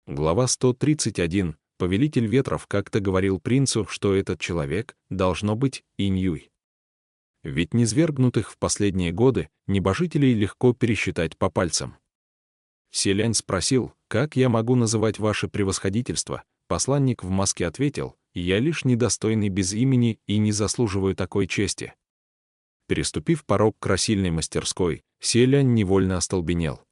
Глава 131. Повелитель ветров как-то говорил принцу, что этот человек должно быть Инь-Юй. Ведь низвергнутых в последние годы небожителей легко пересчитать по пальцам. Селянь спросил, как я могу называть ваше превосходительство. Посланник в маске ответил, я лишь недостойный без имени и не заслуживаю такой чести. Переступив порог красильной мастерской, Селянь невольно остолбенел.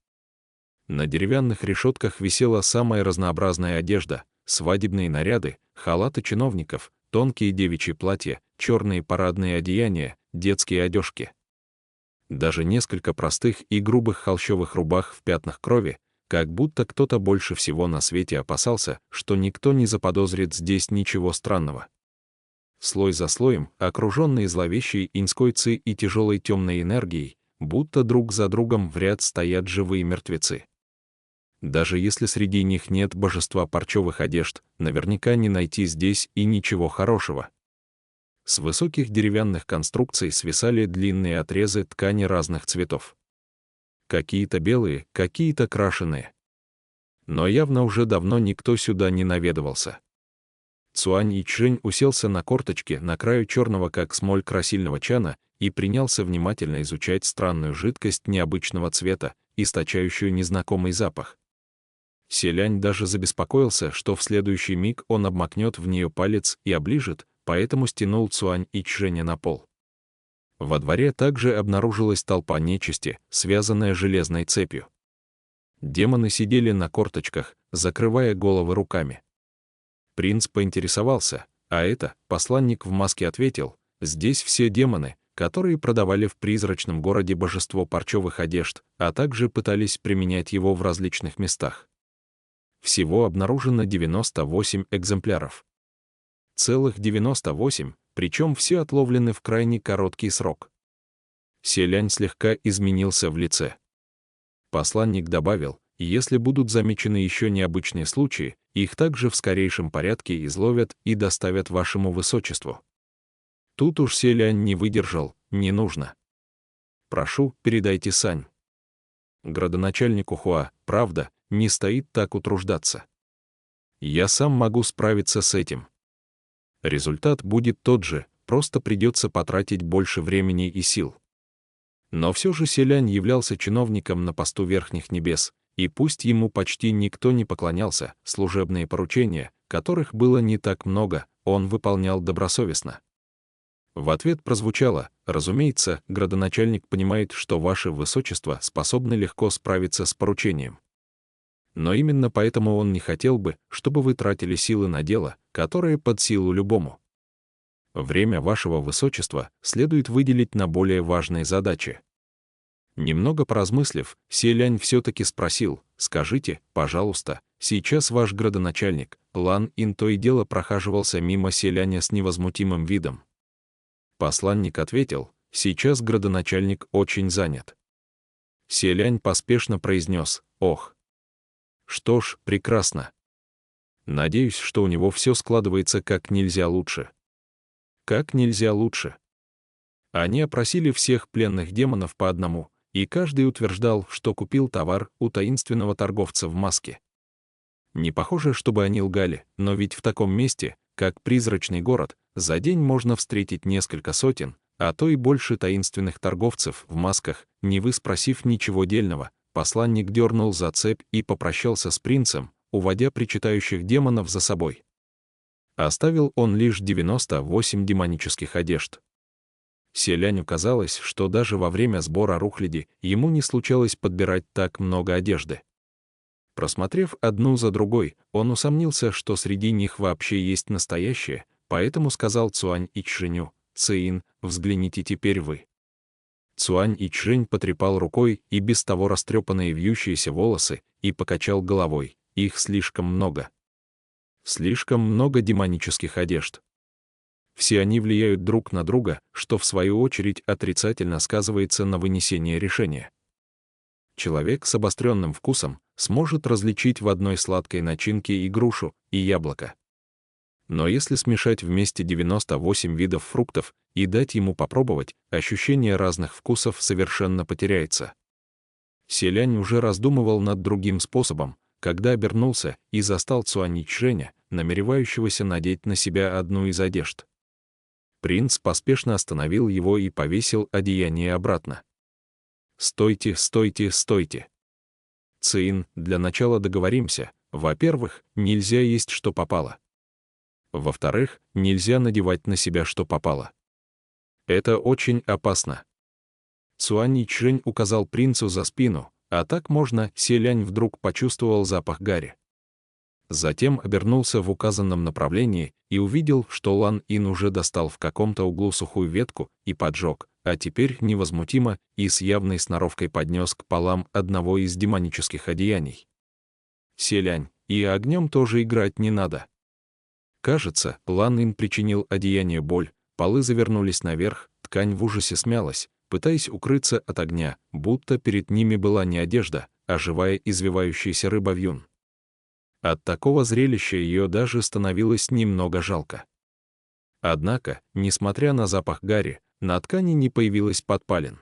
На деревянных решетках висела самая разнообразная одежда, свадебные наряды, халаты чиновников, тонкие девичьи платья, черные парадные одеяния, детские одежки. Даже несколько простых и грубых холщовых рубах в пятнах крови, как будто кто-то больше всего на свете опасался, что никто не заподозрит здесь ничего странного. Слой за слоем, окруженные зловещей инскойцей и тяжелой темной энергией, будто друг за другом в ряд стоят живые мертвецы. Даже если среди них нет божества парчевых одежд, наверняка не найти здесь и ничего хорошего. С высоких деревянных конструкций свисали длинные отрезы ткани разных цветов. Какие-то белые, какие-то крашеные. Но явно уже давно никто сюда не наведывался. Цуань Ичжэнь уселся на корточки на краю черного как смоль красильного чана и принялся внимательно изучать странную жидкость необычного цвета, источающую незнакомый запах. Селянь даже забеспокоился, что в следующий миг он обмакнет в нее палец и оближет, поэтому стянул Цуань Ичжэня на пол. Во дворе также обнаружилась толпа нечисти, связанная железной цепью. Демоны сидели на корточках, закрывая головы руками. Принц поинтересовался, а это, посланник в маске ответил, здесь все демоны, которые продавали в призрачном городе божество парчевых одежд, а также пытались применять его в различных местах. Всего обнаружено 98 экземпляров. Целых 98, причем все отловлены в крайне короткий срок. Селянь слегка изменился в лице. Посланник добавил, если будут замечены еще необычные случаи, их также в скорейшем порядке изловят и доставят вашему высочеству. Тут уж Селянь не выдержал, не нужно. Прошу, передайте Сань. Градоначальнику Хуа, правда, не стоит так утруждаться. Я сам могу справиться с этим. Результат будет тот же, просто придется потратить больше времени и сил. Но все же Селянь являлся чиновником на посту верхних небес, и пусть ему почти никто не поклонялся, служебные поручения, которых было не так много, он выполнял добросовестно. В ответ прозвучало, разумеется, градоначальник понимает, что ваше высочество способны легко справиться с поручением. Но именно поэтому он не хотел бы, чтобы вы тратили силы на дело, которое под силу любому. Время вашего высочества следует выделить на более важные задачи. Немного поразмыслив, Селянь все-таки спросил, скажите, пожалуйста, сейчас ваш градоначальник, Лан Ин то и дело прохаживался мимо Селяня с невозмутимым видом. Посланник ответил, сейчас градоначальник очень занят. Селянь поспешно произнес, ох. Что ж, прекрасно. Надеюсь, что у него все складывается как нельзя лучше. Как нельзя лучше. Они опросили всех пленных демонов по одному, и каждый утверждал, что купил товар у таинственного торговца в маске. Не похоже, чтобы они лгали, но ведь в таком месте, как призрачный город, за день можно встретить несколько сотен, а то и больше таинственных торговцев в масках, не выспросив ничего дельного. Посланник дернул за цепь и попрощался с принцем, уводя причитающих демонов за собой. Оставил он лишь 98 демонических одежд. Селяню казалось, что даже во время сбора рухляди ему не случалось подбирать так много одежды. Просмотрев одну за другой, он усомнился, что среди них вообще есть настоящее, поэтому сказал Цуань Ичжэню, «Цэин, взгляните теперь вы». Цуань Ичжэнь потрепал рукой и без того растрепанные вьющиеся волосы и покачал головой, их слишком много. Слишком много демонических одежд. Все они влияют друг на друга, что в свою очередь отрицательно сказывается на вынесении решения. Человек с обостренным вкусом сможет различить в одной сладкой начинке и грушу, и яблоко. Но если смешать вместе 98 видов фруктов и дать ему попробовать, ощущение разных вкусов совершенно потеряется. Селянь уже раздумывал над другим способом, когда обернулся и застал Цуань Ичжэня, намеревающегося надеть на себя одну из одежд. Принц поспешно остановил его и повесил одеяние обратно. «Стойте, стойте, стойте! Цин, для начала договоримся. Во-первых, нельзя есть, что попало. Во-вторых, нельзя надевать на себя, что попало. Это очень опасно». Цуань Ичжэнь указал принцу за спину, а так можно. Селянь вдруг почувствовал запах гари. Затем обернулся в указанном направлении и увидел, что Лан Ин уже достал в каком-то углу сухую ветку и поджег, а теперь невозмутимо и с явной сноровкой поднес к полам одного из демонических одеяний. «Селянь, и огнем тоже играть не надо». Кажется, Лан Ин причинил одеянию боль, полы завернулись наверх, ткань в ужасе смялась, пытаясь укрыться от огня, будто перед ними была не одежда, а живая извивающаяся рыба вьюн. От такого зрелища ее даже становилось немного жалко. Однако, несмотря на запах гари, на ткани не появилось подпалин.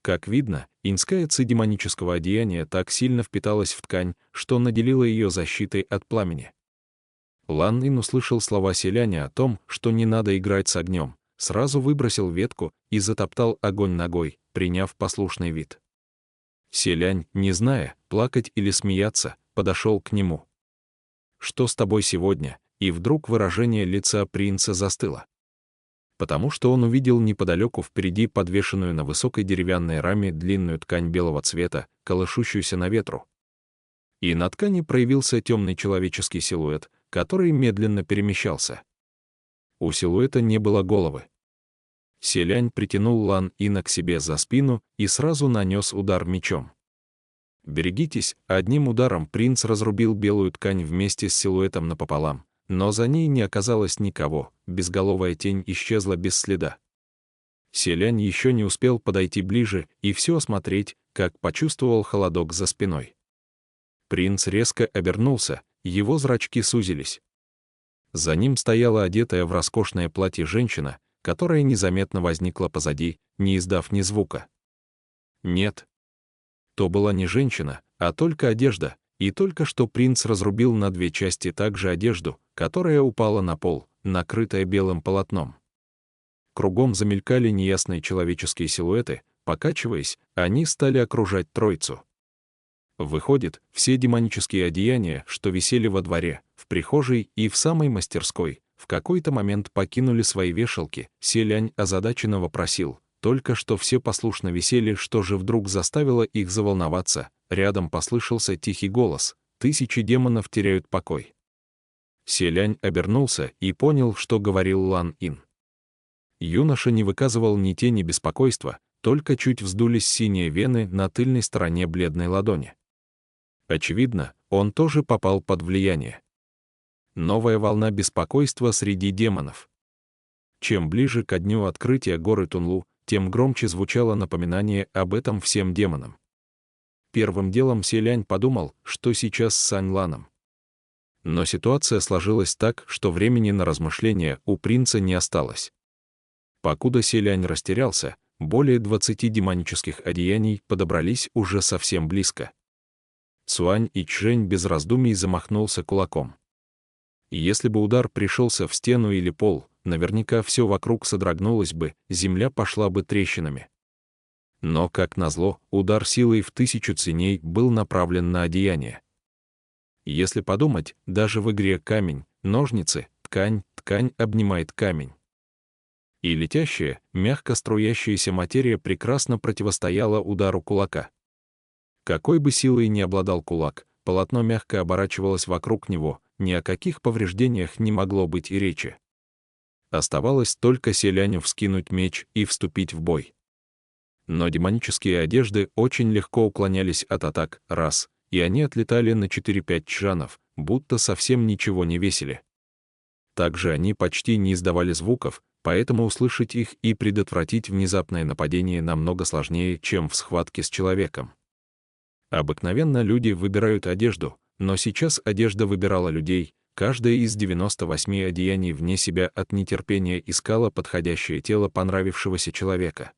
Как видно, инская ци демонического одеяния так сильно впиталась в ткань, что наделила ее защитой от пламени. Лан Ин услышал слова селяня о том, что не надо играть с огнем, сразу выбросил ветку и затоптал огонь ногой, приняв послушный вид. Селянь, не зная, плакать или смеяться, подошел к нему. «Что с тобой сегодня?» И вдруг выражение лица принца застыло. Потому что он увидел неподалеку впереди подвешенную на высокой деревянной раме длинную ткань белого цвета, колышущуюся на ветру. И на ткани проявился темный человеческий силуэт, который медленно перемещался. У силуэта не было головы. Селянь притянул Лан Ина к себе за спину и сразу нанес удар мечом. Берегитесь, одним ударом принц разрубил белую ткань вместе с силуэтом напополам, но за ней не оказалось никого, безголовая тень исчезла без следа. Селянь еще не успел подойти ближе и все осмотреть, как почувствовал холодок за спиной. Принц резко обернулся, его зрачки сузились. За ним стояла одетая в роскошное платье женщина, которая незаметно возникла позади, не издав ни звука. Нет. То была не женщина, а только одежда, и только что принц разрубил на две части также одежду, которая упала на пол, накрытая белым полотном. Кругом замелькали неясные человеческие силуэты, покачиваясь, они стали окружать троицу. Выходит, все демонические одеяния, что висели во дворе, в прихожей и в самой мастерской, в какой-то момент покинули свои вешалки. Селянь озадаченно вопросил: только что все послушно висели, что же вдруг заставило их заволноваться? Рядом послышался тихий голос: «Тысячи демонов теряют покой». Селянь обернулся и понял, что говорил Лан Ин. Юноша не выказывал ни тени беспокойства, только чуть вздулись синие вены на тыльной стороне бледной ладони. Очевидно, он тоже попал под влияние. Новая волна беспокойства среди демонов. Чем ближе ко дню открытия горы Тунлу, тем громче звучало напоминание об этом всем демонам. Первым делом Селянь подумал, что сейчас с Сань Ланом. Но ситуация сложилась так, что времени на размышления у принца не осталось. Покуда Селянь растерялся, более 20 демонических одеяний подобрались уже совсем близко. Цуань Ичжэнь без раздумий замахнулся кулаком. Если бы удар пришелся в стену или пол, наверняка все вокруг содрогнулось бы, земля пошла бы трещинами. Но, как назло, удар силой в 1000 циней был направлен на одеяние. Если подумать, даже в игре камень, ножницы, ткань обнимает камень. И летящая, мягко струящаяся материя прекрасно противостояла удару кулака. Какой бы силой ни обладал кулак, полотно мягко оборачивалось вокруг него, ни о каких повреждениях не могло быть и речи. Оставалось только Селяню вскинуть меч и вступить в бой. Но демонические одежды очень легко уклонялись от атак, раз, и они отлетали на 4-5 чжанов, будто совсем ничего не весили. Также они почти не издавали звуков, поэтому услышать их и предотвратить внезапное нападение намного сложнее, чем в схватке с человеком. Обыкновенно люди выбирают одежду, но сейчас одежда выбирала людей, каждая из 98 одеяний вне себя от нетерпения искала подходящее тело понравившегося человека.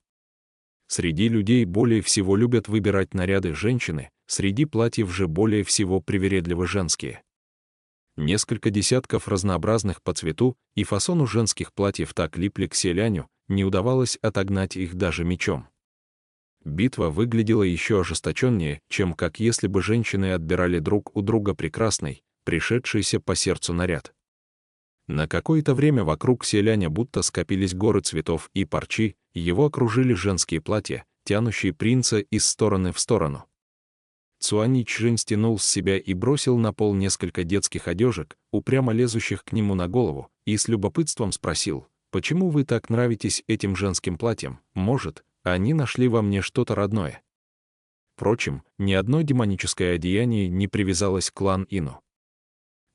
Среди людей более всего любят выбирать наряды женщины, среди платьев же более всего привередливы женские. Несколько десятков разнообразных по цвету и фасону женских платьев так липли к Селяню, не удавалось отогнать их даже мечом. Битва выглядела еще ожесточеннее, чем как если бы женщины отбирали друг у друга прекрасный, пришедшийся по сердцу наряд. На какое-то время вокруг Селяня будто скопились горы цветов и парчи, его окружили женские платья, тянущие принца из стороны в сторону. Цуань Ичжэнь стянул с себя и бросил на пол несколько детских одежек, упрямо лезущих к нему на голову, и с любопытством спросил: «Почему вы так нравитесь этим женским платьям? Может, они нашли во мне что-то родное?» Впрочем, ни одно демоническое одеяние не привязалось к Лан Ину.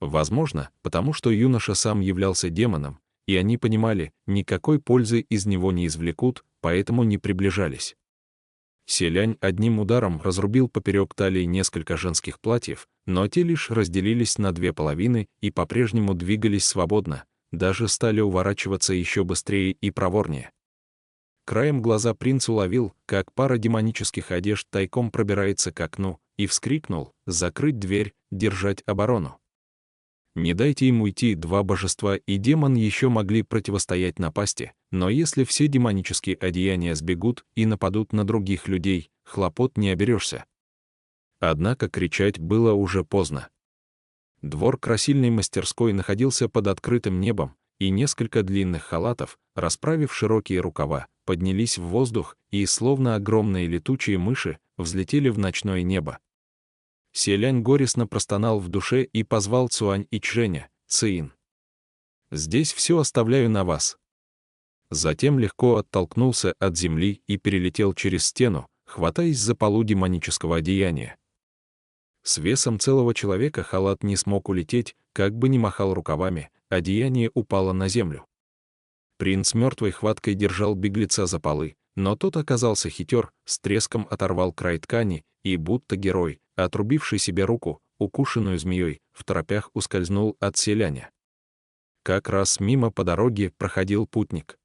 Возможно, потому что юноша сам являлся демоном, и они понимали, никакой пользы из него не извлекут, поэтому не приближались. Селянь одним ударом разрубил поперек талии несколько женских платьев, но те лишь разделились на две половины и по-прежнему двигались свободно, даже стали уворачиваться еще быстрее и проворнее. Краем глаза принц уловил, как пара демонических одежд тайком пробирается к окну, и вскрикнул: «Закрыть дверь, держать оборону!» Не дайте им уйти, два божества и демон еще могли противостоять напасти, но если все демонические одеяния сбегут и нападут на других людей, хлопот не оберешься. Однако кричать было уже поздно. Двор красильной мастерской находился под открытым небом, и несколько длинных халатов, расправив широкие рукава, поднялись в воздух и, словно огромные летучие мыши, взлетели в ночное небо. Селянь горестно простонал в душе и позвал Цуань Ичжэня: «Циин, здесь все оставляю на вас». Затем легко оттолкнулся от земли и перелетел через стену, хватаясь за полу демонического одеяния. С весом целого человека халат не смог улететь, как бы ни махал рукавами, одеяние упало на землю. Принц мертвой хваткой держал беглеца за полы, но тот оказался хитер, с треском оторвал край ткани и, будто герой, отрубивший себе руку, укушенную змеей, второпях ускользнул от селяня. Как раз мимо по дороге проходил путник.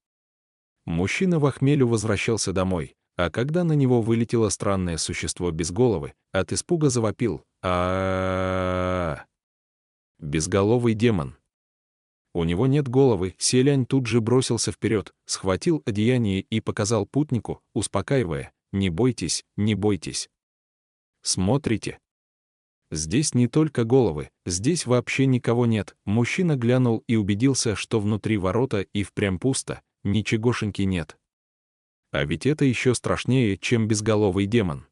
Мужчина в охмелю возвращался домой, а когда на него вылетело странное существо без головы, от испуга завопил: а Безголовый демон. У него нет головы. Селянь тут же бросился вперед, схватил одеяние и показал путнику, успокаивая: «Не бойтесь, не бойтесь. Смотрите. Здесь не только головы, здесь вообще никого нет». Мужчина глянул и убедился, что внутри ворота и впрямь пусто, ничегошеньки нет. А ведь это еще страшнее, чем безголовый демон.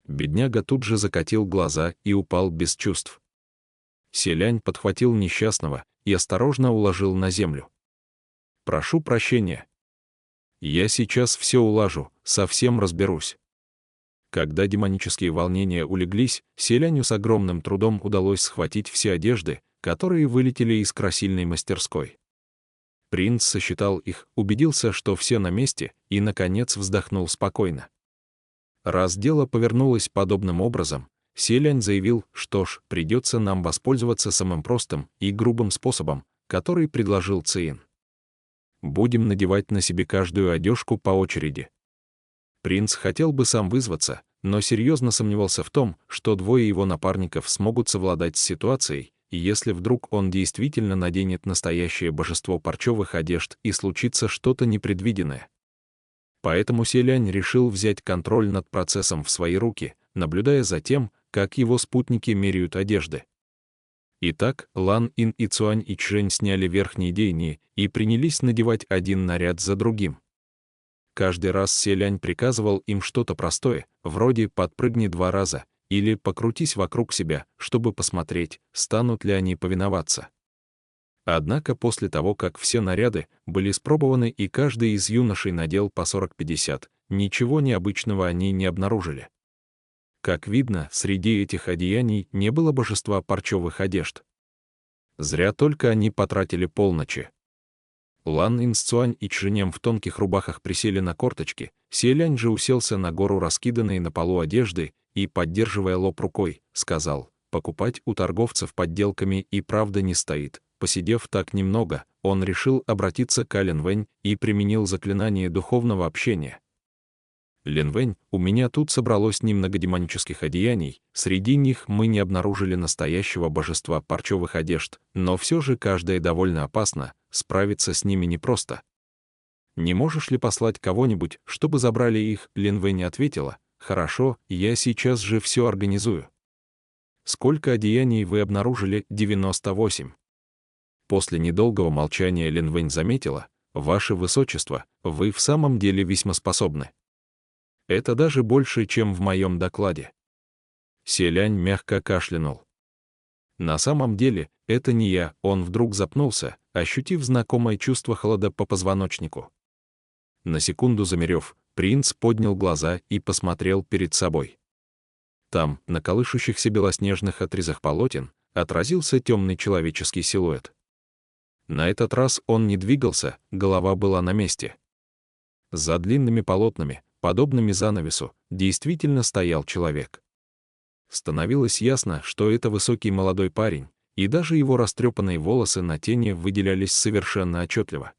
Бедняга тут же закатил глаза и упал без чувств. Селянь подхватил несчастного и осторожно уложил на землю. «Прошу прощения. Я сейчас все улажу, совсем разберусь». Когда демонические волнения улеглись, селяню с огромным трудом удалось схватить все одежды, которые вылетели из красильной мастерской. Принц сосчитал их, убедился, что все на месте, и, наконец, вздохнул спокойно. Раз дело повернулось подобным образом, Селянь заявил: «Что ж, придется нам воспользоваться самым простым и грубым способом, который предложил Циин. Будем надевать на себе каждую одежку по очереди». Принц хотел бы сам вызваться, но серьезно сомневался в том, что двое его напарников смогут совладать с ситуацией, если вдруг он действительно наденет настоящее божество парчевых одежд и случится что-то непредвиденное. Поэтому Селянь решил взять контроль над процессом в свои руки, наблюдая за тем, как его спутники меряют одежды. Итак, Лан Ин и Цуань Ичжэнь сняли верхние дейни и принялись надевать один наряд за другим. Каждый раз Селянь приказывал им что-то простое, вроде «подпрыгни 2 раза» или «покрутись вокруг себя», чтобы посмотреть, станут ли они повиноваться. Однако после того, как все наряды были испробованы и каждый из юношей надел по 40-50, ничего необычного они не обнаружили. Как видно, среди этих одеяний не было божества парчевых одежд. Зря только они потратили полночи. Лан Ин с Цуань Ичжэнем в тонких рубахах присели на корточки, Селянь же уселся на гору раскиданной на полу одежды и, поддерживая лоб рукой, сказал: «Покупать у торговцев подделками и правда не стоит». Посидев так немного, он решил обратиться к Ален Вэнь и применил заклинание духовного общения. Лин Вэнь, у меня тут собралось немного демонических одеяний, среди них мы не обнаружили настоящего божества парчевых одежд, но все же каждое довольно опасно, справиться с ними непросто. Не можешь ли послать кого-нибудь, чтобы забрали их? Лин Вэнь ответила: хорошо, я сейчас же все организую. Сколько одеяний вы обнаружили? 98. После недолгого молчания Лин Вэнь заметила: ваше высочество, вы в самом деле весьма способны. Это даже больше, чем в моем докладе. Селянь мягко кашлянул. На самом деле, это не я. Он вдруг запнулся, ощутив знакомое чувство холода по позвоночнику. На секунду замерев, принц поднял глаза и посмотрел перед собой. Там, на колышущихся белоснежных отрезах полотен, отразился темный человеческий силуэт. На этот раз он не двигался, голова была на месте. За длинными полотнами, подобными занавесу, действительно стоял человек. Становилось ясно, что это высокий молодой парень, и даже его растрепанные волосы на тени выделялись совершенно отчетливо.